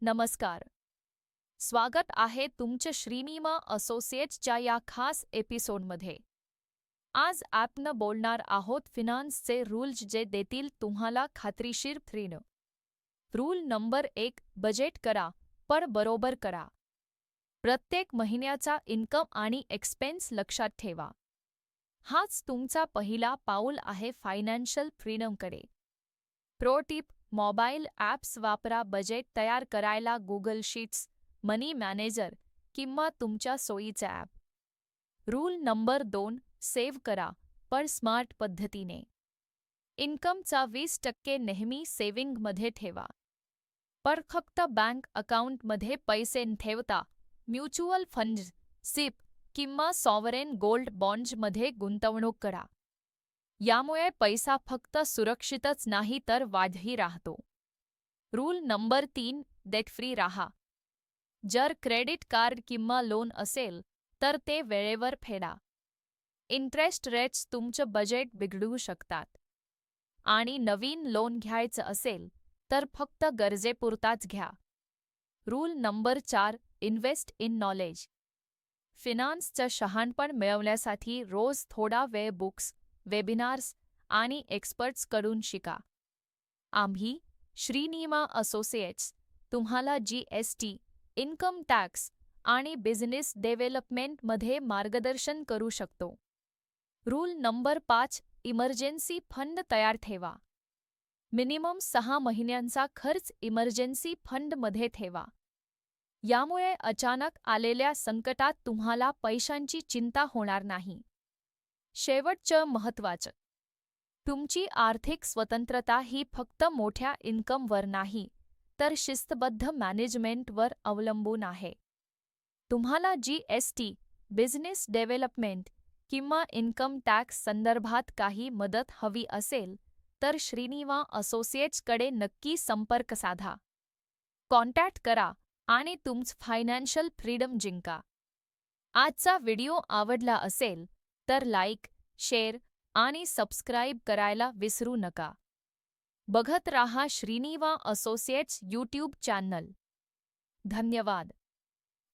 नमस्कार. स्वागत आहे तुमच्या श्रीनिमा असोसिएट्सच्या या खास एपिसोडमध्ये. आज आपण बोलणार आहोत फिनान्सचे रूल्स जे देतील तुम्हाला खात्रीशीर फ्रीडम. रूल नंबर 1, बजेट करा, पण बरोबर करा. प्रत्येक महिन्याचा इन्कम आणि एक्सपेन्स लक्षात ठेवा. हाच तुमचा पहिला पाऊल आहे फायनान्शियल फ्रीडमकडे. प्रो टिप: मोबाईल ॲप्स वापरा. बजेट तयार करायला गुगल शीट्स, मनी मॅनेजर किंवा तुमच्या सोयीचा ॲप. रूल नंबर 2, सेव्ह करा, पण स्मार्ट पद्धतीने. इन्कमचा 20% नेहमी सेव्हिंगमध्ये ठेवा. पण फक्त बँक अकाउंटमध्ये पैसे न ठेवता म्युच्युअल फंड्स, सिप किंवा सॉव्हरेन गोल्ड बॉण्ड्समध्ये गुंतवणूक करा. यामुळे पैसा फक्त सुरक्षितच नाही तर वाढही राहतो. रूल नंबर 3, डेट फ्री राहा. जर क्रेडिट कार्ड किंवा लोन असेल तर ते वेळेवर फेडा. इंटरेस्ट रेट्स तुमचं बजेट बिघडवू शकतात. आणि नवीन लोन घ्यायचं असेल तर फक्त गरजेपुरताच घ्या. Rule number 4, invest in knowledge. फिनान्सचं शहाणपण मिळवण्यासाठी रोज थोडा वेळ बुक्स, वेबिनार्स आणि एक्सपर्ट्सकडून शिका. आम्ही श्रीनिमा असोसिएट्स तुम्हाला GST, इन्कम टॅक्स आणि बिझनेस डेव्हलपमेंटमध्ये मार्गदर्शन करू शकतो. रूल नंबर 5, इमर्जन्सी फंड तयार ठेवा. मिनिमम 6 महिन्यांचा खर्च इमर्जन्सी फंडमध्ये ठेवा. यामुळे अचानक आलेल्या संकटात तुम्हाला पैशांची चिंता होणार नाही. शेवटचं महत्त्वाचं: तुमची आर्थिक स्वतंत्रता ही फक्त मोठ्या इन्कमवर नाही तर शिस्तबद्ध मॅनेजमेंटवर अवलंबून आहे. तुम्हाला GST, बिझनेस डेव्हलपमेंट किंवा इन्कम टॅक्स संदर्भात काही मदत हवी असेल तर श्रीनिमा असोसिएट्सकडे नक्की संपर्क साधा. कॉन्टॅक्ट करा आणि तुमचं फायनान्शियल फ्रीडम जिंका. आजचा व्हिडिओ आवडला असेल तर लाईक, शेअर आणि सबस्क्राईब करायला विसरू नका. बघत राहा श्रीनिमा असोसिएट्स यूट्यूब चॅनल. धन्यवाद.